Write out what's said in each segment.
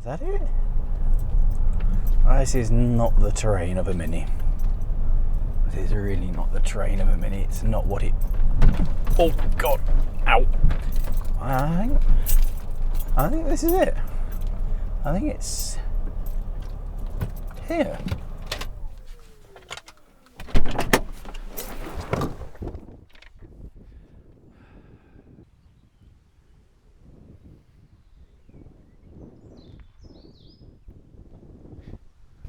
that it? This is not the terrain of a Mini. This is really not the terrain of a Mini. It's not what it... Oh God, ow. I think this is it. I think it's here.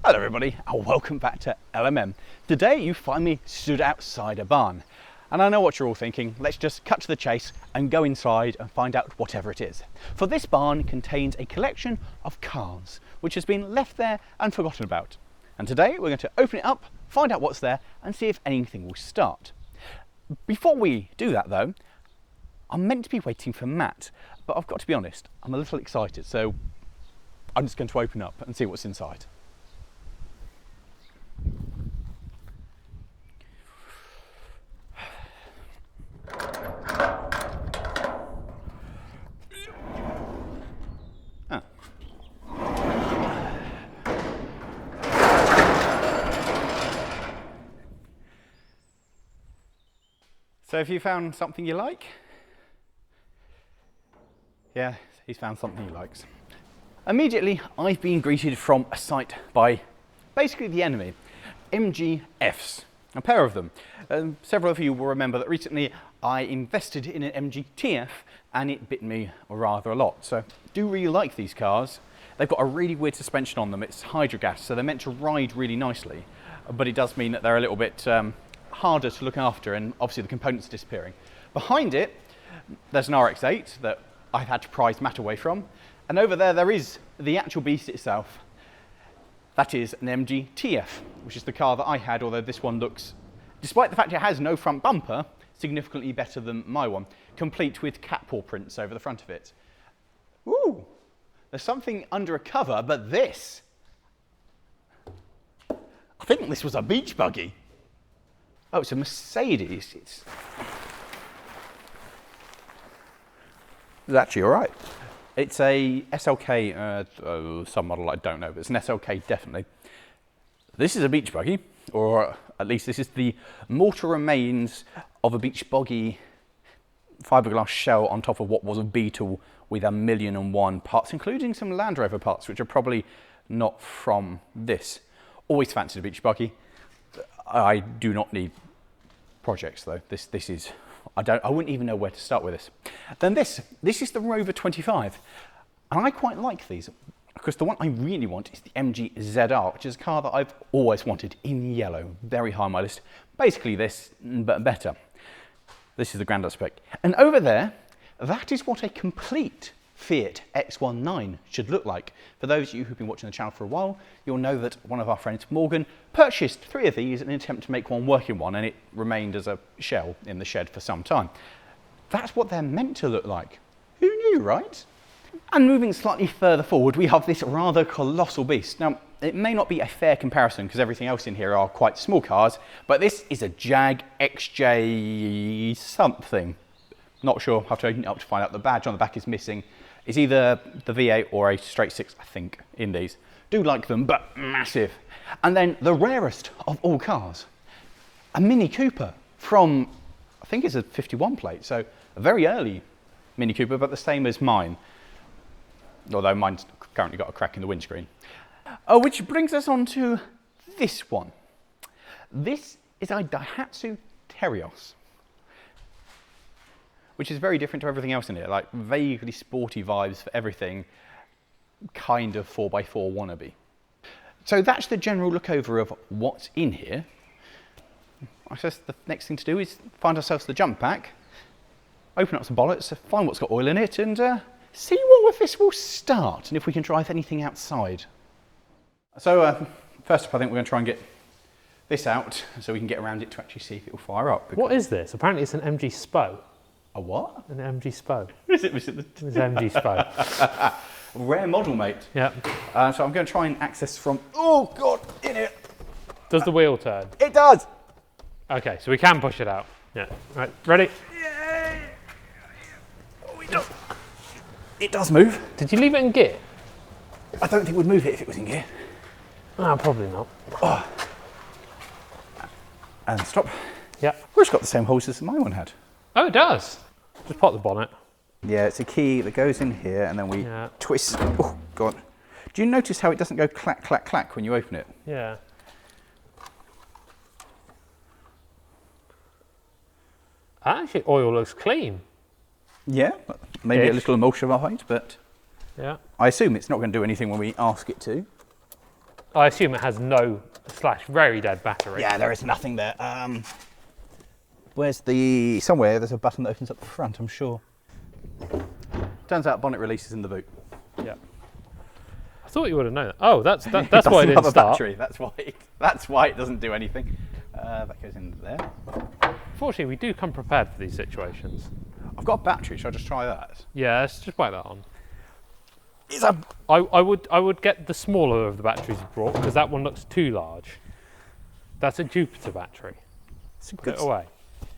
Hello everybody and welcome back to LMM. Today you find me stood outside a barn. And I know what you're all thinking, let's just cut to the chase and go inside and find out whatever it is. For this barn contains a collection of cars which has been left there and forgotten about. And today we're going to open it up, find out what's there and see if anything will start. Before we do that though, I'm meant to be waiting for Matt, but I've got to be honest, I'm a little excited, so I'm just going to open up and see what's inside. So have you found something you like? Yeah, he's found something he likes. Immediately, I've been greeted from a site by basically the enemy, MGFs, a pair of them. Several of you will remember that recently I invested in an MGTF and it bit me rather a lot. So I do really like these cars. They've got a really weird suspension on them. It's hydrogas, so they're meant to ride really nicely, but it does mean that they're a little bit harder to look after, and obviously the components are disappearing. Behind it, there's an RX-8 that I've had to prize Matt away from, and over there is the actual beast itself. That is an MGTF, which is the car that I had, although this one looks, despite the fact it has no front bumper, significantly better than my one, complete with cat paw prints over the front of it. Ooh, there's something under a cover, but this, I think this was a beach buggy. Oh, it's a Mercedes. It's actually all right. It's a SLK, some model I don't know, but it's an SLK definitely. This is a beach buggy, or at least this is the mortal remains of a beach buggy fiberglass shell on top of what was a Beetle with 1,000,001 parts, including some Land Rover parts, which are probably not from this. Always fancied a beach buggy. I do not need projects though. This is, I wouldn't even know where to start with this. Then this is the Rover 25. And I quite like these because the one I really want is the MG ZR, which is a car that I've always wanted in yellow, very high on my list. Basically this, but better. This is the Grandad spec. And over there, that is what a complete Fiat X19 should look like. For those of you who've been watching the channel for a while, you'll know that one of our friends, Morgan, purchased 3 of these in an attempt to make one working one, and it remained as a shell in the shed for some time. That's what they're meant to look like. Who knew, right? And moving slightly further forward, we have this rather colossal beast. Now, it may not be a fair comparison because everything else in here are quite small cars, but this is a Jag XJ something. Not sure, have to open it up to find out. The badge on the back is missing. It's either the V8 or a straight 6, I think, in these. Do like them, but massive. And then the rarest of all cars, a Mini Cooper from, I think it's a 51 plate, so a very early Mini Cooper, but the same as mine. Although mine's currently got a crack in the windscreen. Which brings us on to this one. This is a Daihatsu Terios, which is very different to everything else in here, like vaguely sporty vibes for everything, kind of 4x4 wannabe. So that's the general look over of what's in here. I guess the next thing to do is find ourselves the jump pack, open up some bollets, find what's got oil in it, and see what this will start, and if we can drive anything outside. So first up, I think we're going to try and get this out so we can get around it to actually see if it will fire up. What is this? Apparently it's an MG SPO. A what? An MG SPO. Is it It's MG SPO. Rare model, mate. Yeah. So I'm going to try and access from, oh God, in it. Does the wheel turn? It does. Okay, so we can push it out. Yeah. Right, ready? Yay. Oh, it does move. Did you leave it in gear? I don't think we'd move it if it was in gear. No, probably not. Oh. And stop. Yeah. Well, it's got the same holes as my one had. Oh, it does. Just pop the bonnet. Yeah, it's a key that goes in here and then we twist. Oh, God. Do you notice how it doesn't go clack, clack, clack when you open it? Yeah. Actually, oil looks clean. Yeah, maybe a little emulsified, but yeah. I assume it's not going to do anything when we ask it to. I assume it has no / very dead battery. Yeah, there is nothing there. Where's the... Somewhere there's a button that opens up the front, I'm sure. Turns out bonnet release is in the boot. Yeah. I thought you would have known that. Oh, that's why it didn't start. Battery. That's why it doesn't do anything. That goes in there. Fortunately, we do come prepared for these situations. I've got a battery. Shall I just try that? Yeah, let's just whack that on. It's a... I would get the smaller of the batteries you brought because that one looks too large. That's a Jupiter battery. Put it away.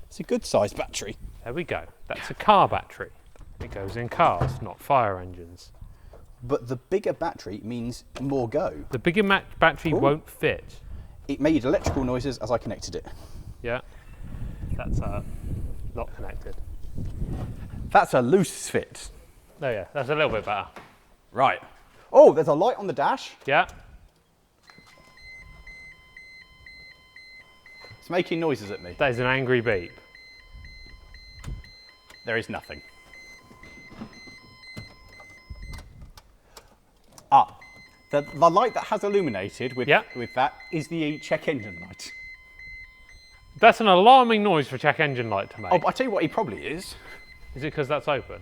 It's a good sized battery. There we go. That's a car battery. It goes in cars, not fire engines. But the bigger battery means more go. The bigger battery won't fit. It made electrical noises as I connected it. Yeah. That's not connected. That's a loose fit. Oh yeah, that's a little bit better. Right. Oh, there's a light on the dash. Yeah. It's making noises at me. That is an angry beep. There is nothing. Ah, the light that has illuminated with that is the check engine light. That's an alarming noise for check engine light to make. Oh, but I tell you what he probably is. Is it because that's open?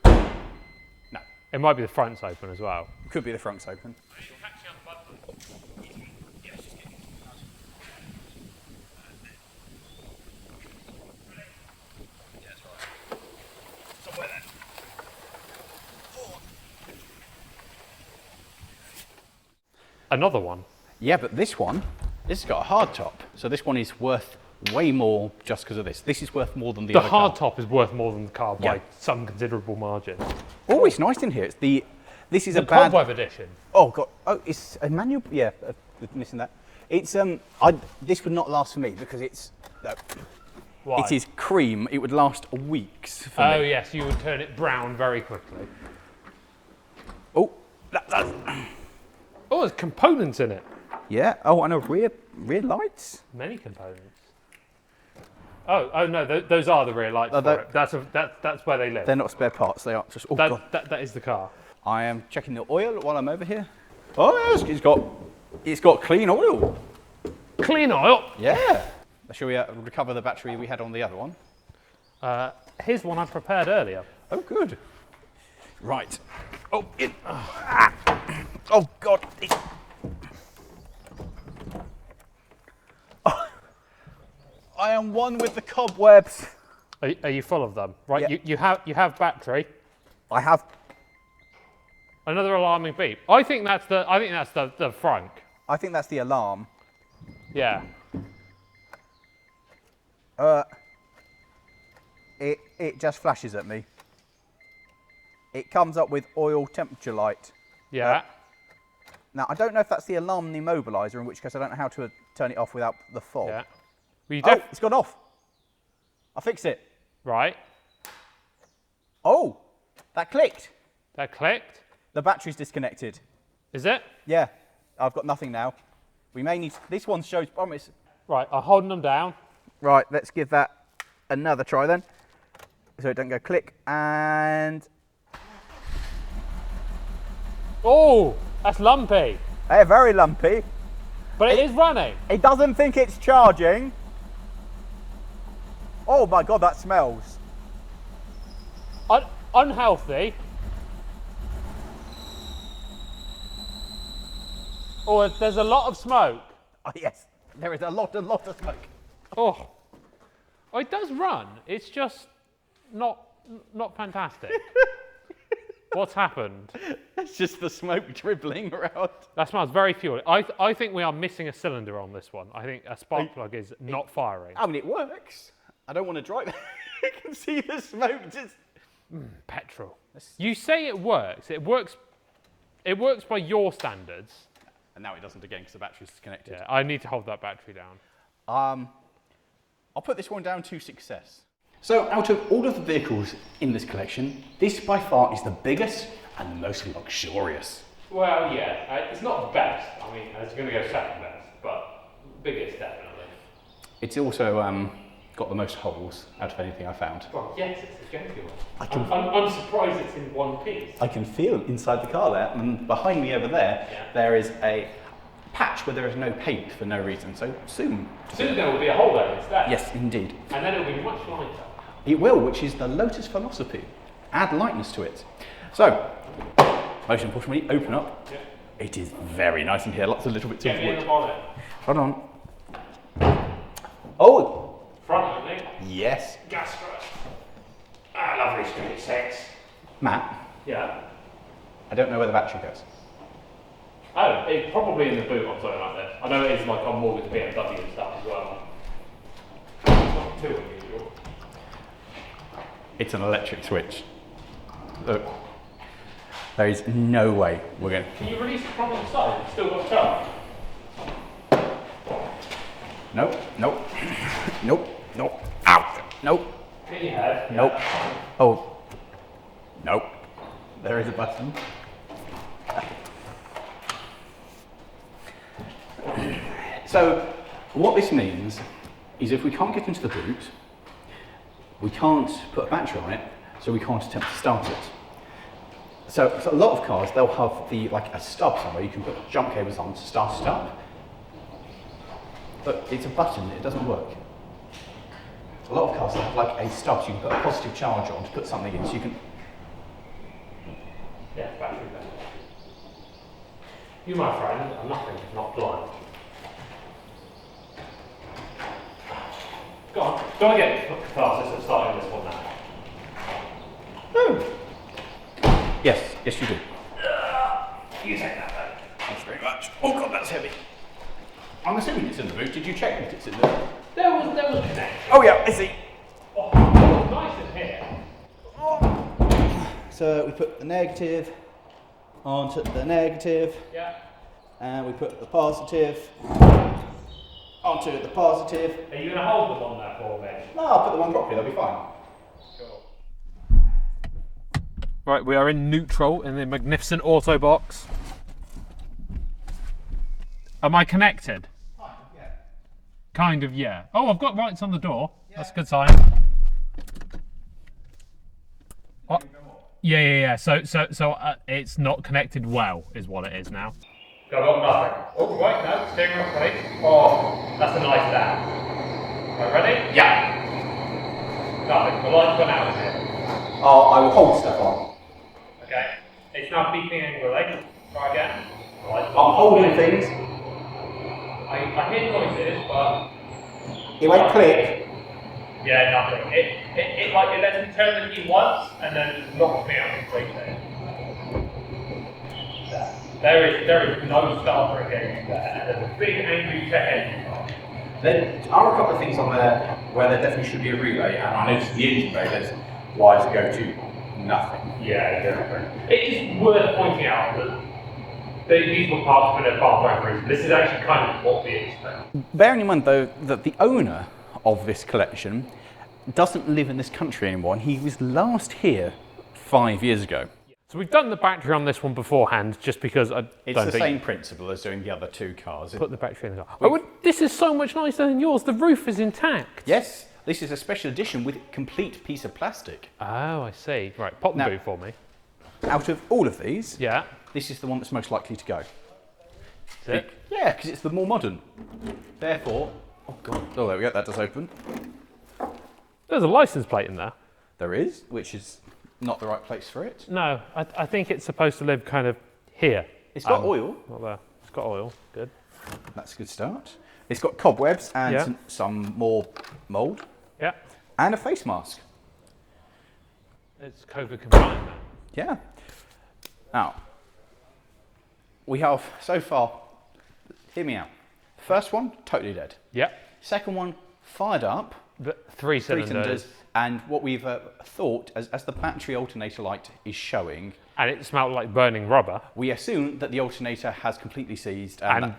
No. It might be the front's open as well. Could be the front's open. Another one? Yeah, but this has got a hard top. So this one is worth way more just because of this. This is worth more than the other car. The hard top is worth more than the car by some considerable margin. Oh, it's nice in here. It's this is the a bad... cobweb edition. Oh, God. Oh, it's a manual... Yeah, missing that. It's, this would not last for me because it's... Why? It is cream. It would last weeks for me. Oh, yes, you would turn it brown very quickly. Oh, Oh, there's components in it. Yeah. Oh, and a rear lights. Many components. Oh no, those are the rear lights for it. That's where they live. They're not spare parts. They are just. Oh, God. That is the car. I am checking the oil while I'm over here. Oh, yes, it's got clean oil. Clean oil. Yeah. Shall we recover the battery we had on the other one? Here's one I prepared earlier. Oh, good. Right. Oh, oh God. Oh. I am one with the cobwebs. Are you full of them? Right. Yeah. You have battery. I have. Another alarming beep. I think that's the front. I think that's the alarm. Yeah. It just flashes at me. It comes up with oil temperature light. Yeah. Now, I don't know if that's the alarm and the immobiliser, in which case I don't know how to turn it off without the fob. Yeah. Oh, it's gone off. I fixed it. Right. Oh, that clicked. That clicked. The battery's disconnected. Is it? Yeah, I've got nothing now. We may need, this one shows promise. Right, I'm holding them down. Right, let's give that another try then. So it doesn't go click, and... Oh, that's lumpy. They're very lumpy. But it is running. It doesn't think it's charging. Oh my God, that smells. Unhealthy. Oh, there's a lot of smoke. Oh, yes, there is a lot of smoke. Oh, it does run. It's just not fantastic. What's happened? It's just the smoke dribbling around. That smells very fuel. I think we are missing a cylinder on this one. I think a spark plug is not firing. I mean, it works. I don't want to drive it. You can see the smoke just... Petrol. You say it works. It works It works by your standards. And now it doesn't again because the battery's disconnected. Yeah, I need to hold that battery down. I'll put this one down to success. So out of all of the vehicles in this collection, this by far is the biggest and the most luxurious. Well, yeah, it's not the best. I mean, it's going to go second best, but biggest definitely. It's also got the most holes out of anything I found. Well, yes, it's a Jaguar. I'm surprised it's in one piece. I can feel inside the car there, and behind me over there, there is a patch where there is no paint for no reason. So soon there will be a hole there instead. Yes, indeed. And then it'll be much lighter. It will, which is the Lotus philosophy. Add lightness to it. So, most importantly, open up. Yeah. It is very nice in here. Lots of little bits of wood. In the bonnet. Hold on. Oh, Front only. yes. Gas first. Lovely straight six. Matt, Yeah. I don't know where the battery goes. Oh, it's probably in the boot or something like this. I know it is like on Morgan's BMW and stuff as well. It's not too unusual. It's an electric switch. Look, there is no way we're going to... Can you release it from the side? It's still got charge. Nope, nope, nope, nope, ow, nope, In your head. nope, oh, nope, there is a button. So, what this means is if we can't get into the boot, we can't put a battery on it, so we can't attempt to start it. So a lot of cars, they'll have like a stub somewhere you can put jump cables on to start it up. But it's a button, it doesn't work. A lot of cars have like a stub so you can put a positive charge on to put something in so you can... Yeah, battery there. You, my friend, are nothing if not blind. Go on, do I get catharsis of starting this one now? No. Yes, yes you do. You take that then. Thanks very much. Oh god, that's heavy. I'm assuming it's in the boot. Did you check that it's in there? There was a connection. Oh yeah, I see. Oh, nice in here. So we put the negative onto the negative, Yeah. and we put the positive onto the positive. Are you going to hold the one there for me? No, I'll put the one properly, that'll be fine. Sure. Right, we are in neutral in the magnificent auto box. Am I connected? Yeah. Kind of, yeah. Oh, I've got lights on the door. Yeah. That's a good sign. Oh, yeah. So it's not connected well, is what it is now. I've got nothing. Oh, right, no, steering wheel plate. Oh, that's a nice down. Right, ready? Yeah. Nothing. The light's gone out here. I will hold stuff on. Okay. It's now beeping angrily. Try again. Right, I'm holding things. I hear noises, but It won't click. yeah, nothing. It lets me turn the key once and then knocks me out completely. There is no starter engagement there. There's a big angry check engine light. There are a couple of things on there where there definitely should be a relay, and I noticed the engine bay, there's wires that go to nothing. Yeah, exactly. It is worth pointing out that these were parts for their bar reason. This is actually kind of what we expect. Bearing in mind though that the owner of this collection doesn't live in this country anymore, and he was last here 5 years ago. So we've done the battery on this one beforehand, just because I It's don't the think same principle as doing the other two cars. put the battery in the car. This is so much nicer than yours. The roof is intact. Yes, this is a special edition with a complete piece of plastic. Oh, I see. Right, pop the Now- boot for me. Out of all of these, Yeah. this is the one that's most likely to go. Is it? Yeah, because it's the more modern. Therefore, oh god, oh there we go, that does open. There's a license plate in there. There is, which is not the right place for it. No, I think it's supposed to live kind of here. It's got oil. Not there. It's got oil. Good. That's a good start. It's got cobwebs and Yeah. some more mould Yeah. and a face mask. It's COVID compliant now. Yeah. Now, we have so far, hear me out. First one, totally dead. Yeah. Second one, fired up, The three cylinders. and what we've thought, as the battery alternator light is showing, And it smelled like burning rubber. We assume that the alternator has completely seized, And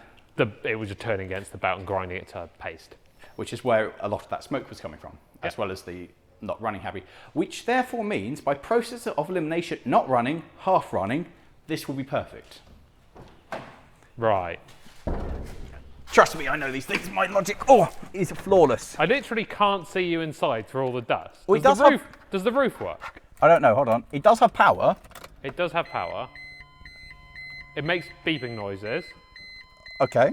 it was just turning against the belt and grinding it to paste. which is where a lot of that smoke was coming from, as well as the not running happy. Which therefore means, by process of elimination, not running, half running, this will be perfect. Right. Trust me, I know these things. My logic, is flawless. I literally can't see you inside through all the dust. Well, Does the roof work? I don't know, hold on. It does have power. It does have power. It makes beeping noises. Okay.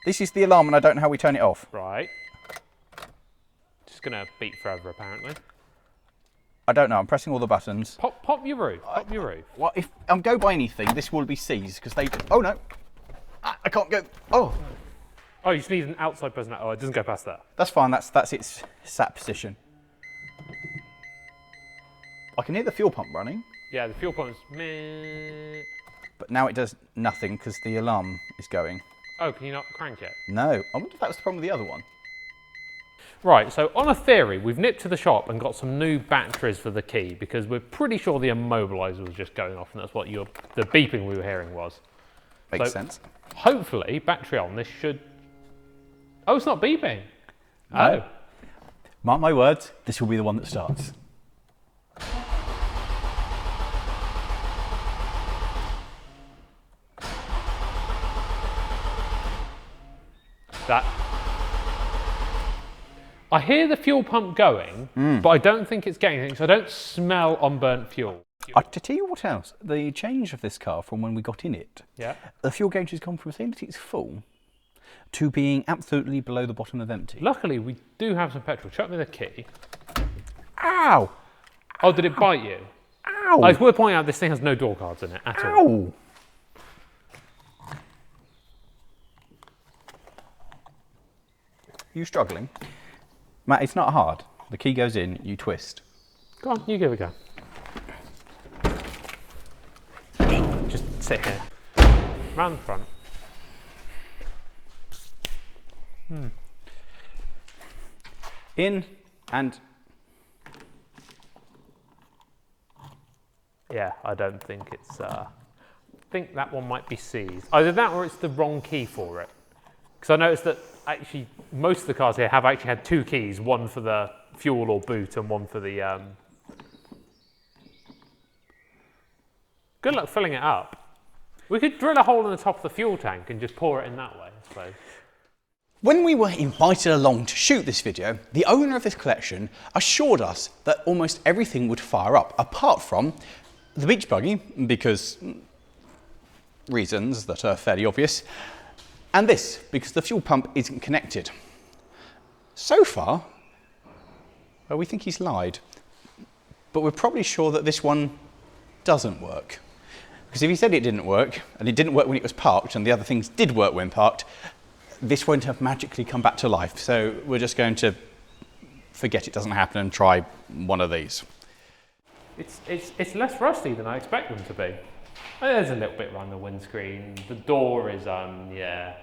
This is the alarm and I don't know how we turn it off. Right. Just gonna beep forever, apparently. I don't know, I'm pressing all the buttons. Pop your roof, pop your roof. Well, if I go by anything, this will be seized because they... Oh no. I can't go. Oh. Oh, you just need an outside person. Oh, it doesn't go past that. That's fine, that's its sat position. I can hear the fuel pump running. Yeah, the fuel pump's meh. But now it does nothing because the alarm is going. Oh, can you not crank it? No. I wonder if that was the problem with the other one. Right, so on a theory, we've nipped to the shop and got some new batteries for the key because we're pretty sure the immobiliser was just going off and that's what the beeping we were hearing was. Makes sense. Hopefully, battery on, this should... Oh, it's not beeping. No. Mark my words, this will be the one that starts. I hear the fuel pump going, but I don't think it's getting anything, so I don't smell unburnt fuel. To tell you what else, the change of this car from when we got in it, the fuel gauge has gone from saying that it's full to being absolutely below the bottom of empty. Luckily, we do have some petrol. Chuck me the key. Ow! Oh, did it bite you? Ow! Oh, it's worth pointing out this thing has no door cards in it at all. Ow! You struggling? Matt, it's not hard. The key goes in, you twist. Go on, you give it a go. Just sit here. Round the front. In and... Yeah, I don't think it's... I think that one might be seized. Either that or it's the wrong key for it. Because I noticed that actually most of the cars here have actually had two keys, one for the fuel or boot and one for the... Good luck filling it up. We could drill a hole in the top of the fuel tank and just pour it in that way, I suppose. When we were invited along to shoot this video, the owner of this collection assured us that almost everything would fire up, apart from the beach buggy, because reasons that are fairly obvious, and this, because the fuel pump isn't connected. So far, well, we think he's lied, but we're probably sure that this one doesn't work. Because if he said it didn't work, and it didn't work when it was parked, and the other things did work when parked, this won't have magically come back to life. So we're just going to forget it doesn't happen and try one of these. It's less rusty than I expect them to be. There's a little bit around the windscreen. The door is, yeah.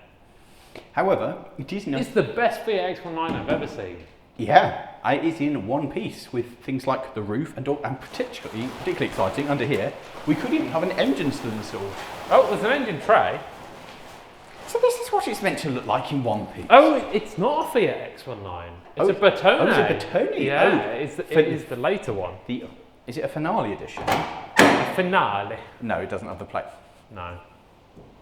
However, it is It's the best Fiat X19 I've ever seen. Yeah, it is in one piece with things like the roof and door, and particularly exciting under here, we could even have an engine still installed. Oh, there's an engine tray. So this is what it's meant to look like in one piece. Oh, it's not a Fiat X19. It's a Bertone. Oh, it's a Bertone. Yeah, it is the later one. Is it a finale edition? A finale. No, it doesn't have the plate. No.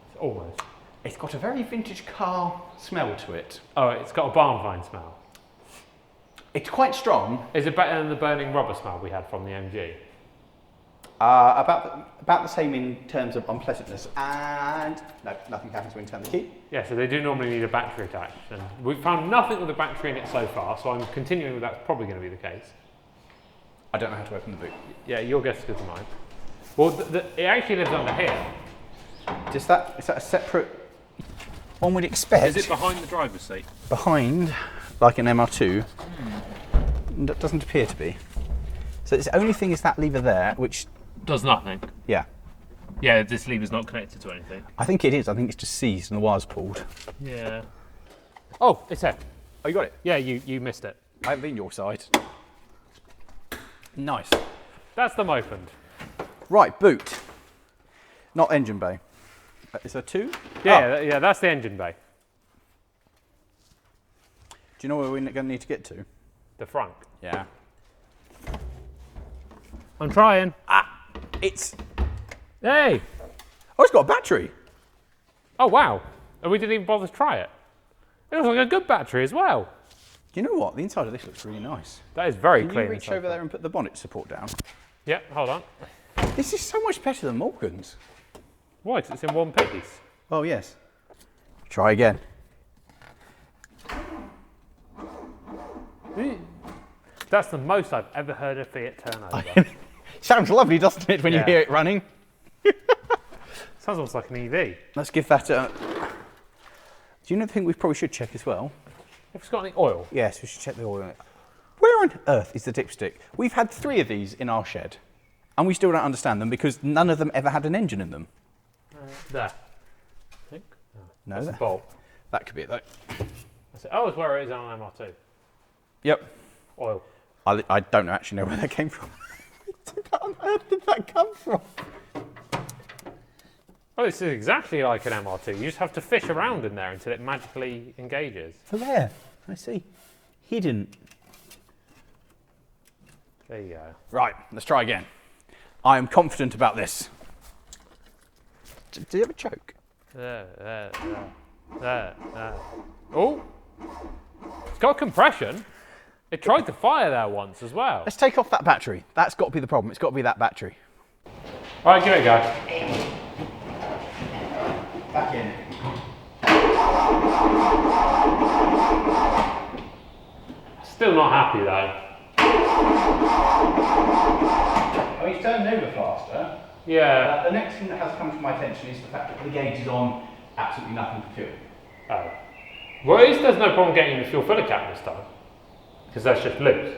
It's almost. It's got a very vintage car smell to it. Oh, it's got a barn find smell. It's quite strong. Is it better than the burning rubber smell we had from the MG? About the same in terms of unpleasantness, and no, nothing happens when you turn the key. Yeah, so they do normally need a battery attached, and we've found nothing with a battery in it so far, so I'm continuing with that's probably going to be the case. I don't know how to open the boot. Yeah, your guess is good as mine. Well, it actually lives under here. Is that a separate one we'd expect? Is it behind the driver's seat? Behind, like an MR2? That doesn't appear to be. So the only thing is that lever there, which... Does nothing. Yeah. Yeah, this lever's not connected to anything. I think it is. I think it's just seized and the wire's pulled. Yeah. Oh, it's here. Oh, you got it? Yeah, you missed it. I haven't been your side. Nice. That's them opened. Right, boot. Not engine bay. Is there 2? Yeah, yeah, that's the engine bay. Do you know where we're going to need to get to? The front. Yeah. I'm trying. It's... Hey! Oh, it's got a battery. Oh, wow. And we didn't even bother to try it. It looks like a good battery as well. Do you know what? The inside of this looks really nice. That is very Can clean. you reach over there and put the bonnet support down? Yeah, hold on. This is so much better than Morgan's. Why? 'Cause it's in one piece. Oh, yes. Try again. That's the most I've ever heard a Fiat turnover. Sounds lovely, doesn't it, when you Yeah. hear it running? Sounds almost like an EV. Let's give that a... Do you know the thing we probably should check as well? If it's got any oil. Yes, we should check the oil in it. Where on earth is the dipstick? We've had 3 of these in our shed, and we still don't understand them because none of them ever had an engine in them. There. I think. No, That's that, a bolt. that could be it though. That's it. Oh, it's where it is on MR2. Yep. Oil. I don't actually know where that came from. Where on earth did that come from? Oh, this is exactly like an MR2. You just have to fish around in there until it magically engages. Oh, there. I see. Hidden. There you go. Right, let's try again. I am confident about this. Do you have a choke? There. Oh! It's got compression. It tried to fire there once as well. Let's take off that battery. That's got to be the problem. It's got to be that battery. All right, give it a go. Back in. Still not happy though. Oh, he's turned over faster. Yeah. The next thing that has come to my attention is the fact that the gauge is on absolutely nothing for fuel. Oh. Well, at least there's no problem getting the fuel filler cap this time. Because that's just loose.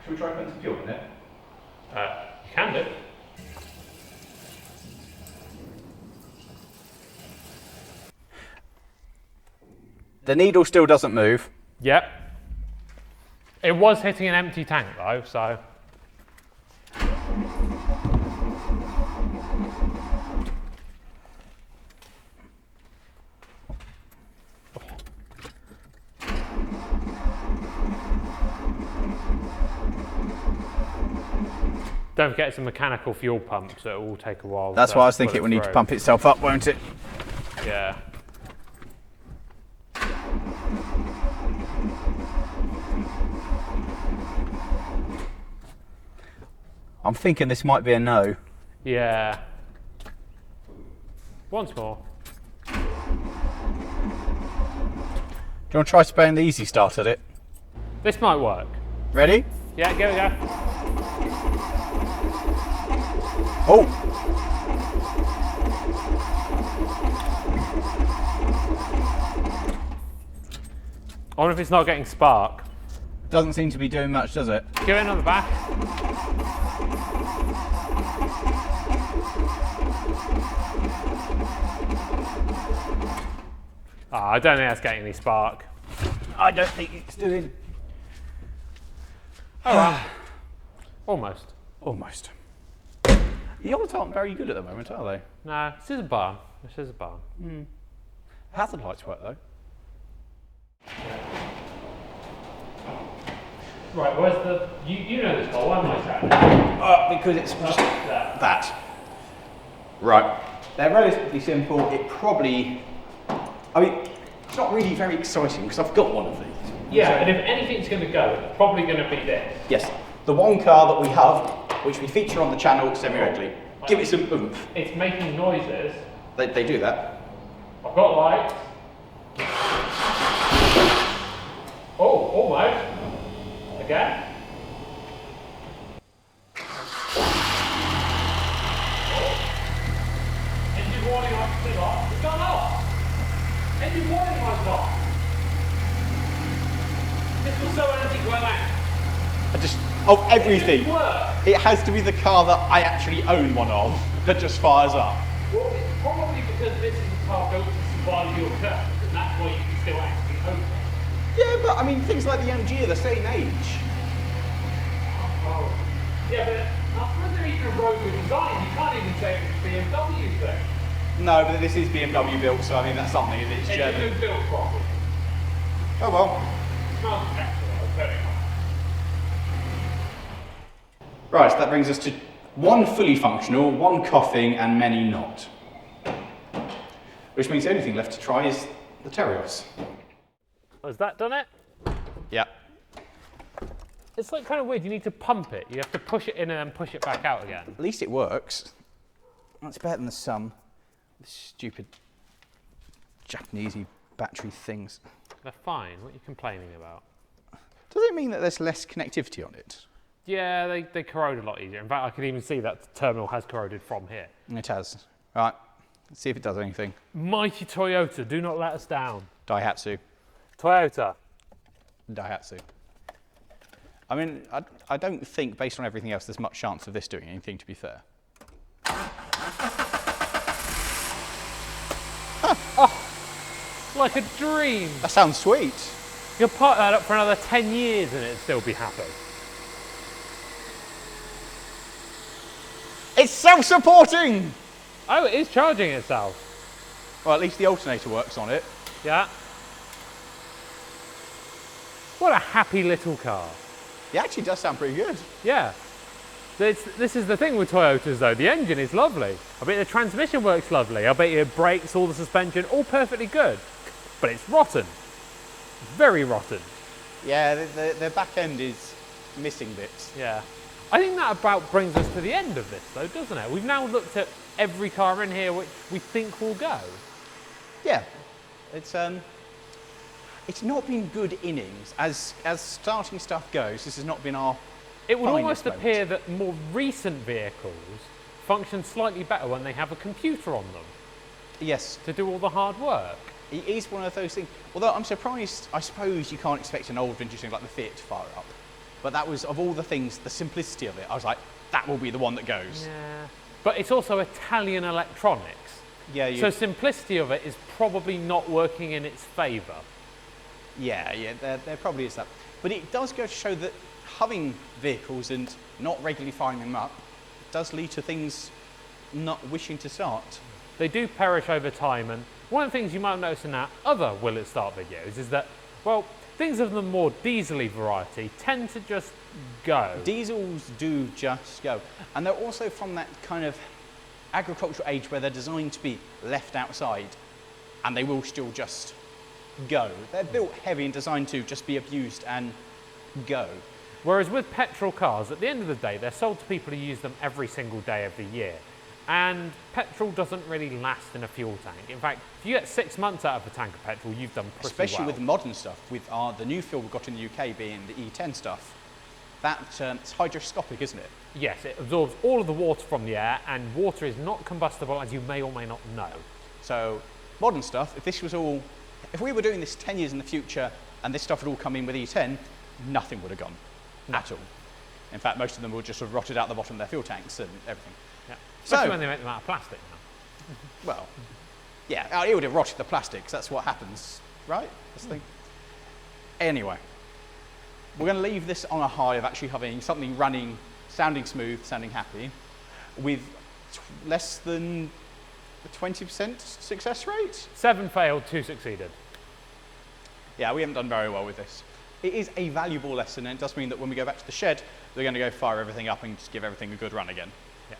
Should we try putting some fuel in it? You can do. The needle still doesn't move. Yep. It was hitting an empty tank though, so. Don't forget it's a mechanical fuel pump, so it will take a while. That's to why I was put thinking it would need to through. pump itself up, won't it? Yeah. I'm thinking this might be a no. Yeah. Once more. Do you want to try spraying the easy start at it? This might work. Ready? Yeah, give it a go. Oh! I wonder if it's not getting spark. Doesn't seem to be doing much, does it? Give it another back. I don't think that's getting any spark. I don't think it's doing. Oh well. Almost. Almost. The odds aren't very good at the moment, are they? No, this is a barn. This is a barn. Hazard lights work though. Right, where's the... You know this hole, why am I saying? Because it's just that. Right. They're relatively simple. It probably... I mean, it's not really very exciting because I've got one of these. Yeah, and if anything's going to go, it's probably going to be this. Yes. The one car that we have, which we feature on the channel semi-regularly. Give it some oomph. It's making noises. They do that. I've got lights. Oh, almost. Again. Engine warning lights still off. It's gone off. Engine warning lights off. This was so anti-climatic. Of everything. Work. It has to be the car that I actually own one of that just fires up. Well, it's probably because this is a car built to survive your curve, and that's why you can still actually open it. Yeah, but I mean, things like the MG are the same age. Oh. Yeah, but After they're even a road with design, you can't even say it's BMW thing. No, but this is BMW built, so I mean that's something. It's German. It's built properly. Oh well. Smells excellent, very nice. Right, so that brings us to one fully functional, one coughing, and many not. Which means the only thing left to try is the Terios. Has that done it? Yeah. It's like kind of weird, you need to pump it. You have to push it in and then push it back out again. At least it works. That's better than the some stupid Japanesey battery things. They're fine, what are you complaining about? Does it mean that there's less connectivity on it? Yeah, they corrode a lot easier. In fact, I can even see that the terminal has corroded from here. It has. Right, let's see if it does anything. Mighty Toyota, do not let us down. Daihatsu. Toyota. Daihatsu. I mean, I don't think, based on everything else, there's much chance of this doing anything, to be fair. Like a dream. That sounds sweet. You could park that up for another 10 years and it'd still be happy. It's self-supporting! Oh, it is charging itself. Well, at least the alternator works on it. Yeah. What a happy little car. It actually does sound pretty good. Yeah. This is the thing with Toyotas though, the engine is lovely. I bet the transmission works lovely. I bet your brakes, all the suspension, all perfectly good. But it's rotten. Very rotten. Yeah, the back end is missing bits. Yeah. I think that about brings us to the end of this though, doesn't it? We've now looked at every car in here which we think will go. Yeah. It's not been good innings. As starting stuff goes, this has not been our It would almost moment. appear that more recent vehicles function slightly better when they have a computer on them Yes. to do all the hard work. It is one of those things. Although I'm surprised, I suppose you can't expect an old vintage thing like the Fiat to fire up. But that was, of all the things, the simplicity of it. I was like, that will be the one that goes. Yeah. But it's also Italian electronics. Yeah. So simplicity of it is probably not working in its favour. Yeah, there probably is that. But it does go to show that having vehicles and not regularly firing them up does lead to things not wishing to start. They do perish over time, and one of the things you might notice in our other Will It Start videos is that, well, things of the more diesel-y variety tend to just go. Diesels do just go. And they're also from that kind of agricultural age where they're designed to be left outside and they will still just go. They're built heavy and designed to just be abused and go. Whereas with petrol cars, at the end of the day, they're sold to people who use them every single day of the year. And petrol doesn't really last in a fuel tank. In fact, if you get 6 months out of a tank of petrol, you've done pretty well. Especially with modern stuff, with the new fuel we've got in the UK being the E10 stuff. That's it's hygroscopic, isn't it? Yes, it absorbs all of the water from the air, and water is not combustible, as you may or may not know. So, modern stuff, if we were doing this 10 years in the future and this stuff had all come in with E10, nothing would have gone at all. In fact, most of them would just have rotted out the bottom of their fuel tanks and everything. Yeah. Especially when they make them out of plastic now. Well, yeah, it would have rotted the plastic, 'cause that's what happens, right? That's the thing. Anyway, we're going to leave this on a high of actually having something running, sounding smooth, sounding happy, with less than a 20% success rate? 7 failed, 2 succeeded. Yeah, we haven't done very well with this. It is a valuable lesson, and it does mean that when we go back to the shed, we're going to go fire everything up and just give everything a good run again. Yeah.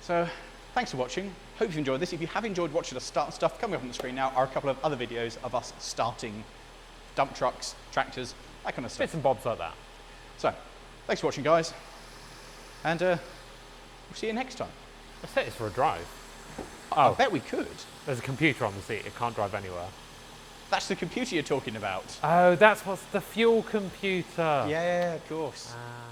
So, thanks for watching. Hope you've enjoyed this. If you have enjoyed watching us start stuff, coming up on the screen now are a couple of other videos of us starting dump trucks, tractors, that kind of stuff. Bits and bobs like that. So, thanks for watching, guys, and we'll see you next time. Let's take this for a drive. I bet we could. There's a computer on the seat, it can't drive anywhere. That's the computer you're talking about. Oh, that's what's the fuel computer. Yeah, of course. Ah.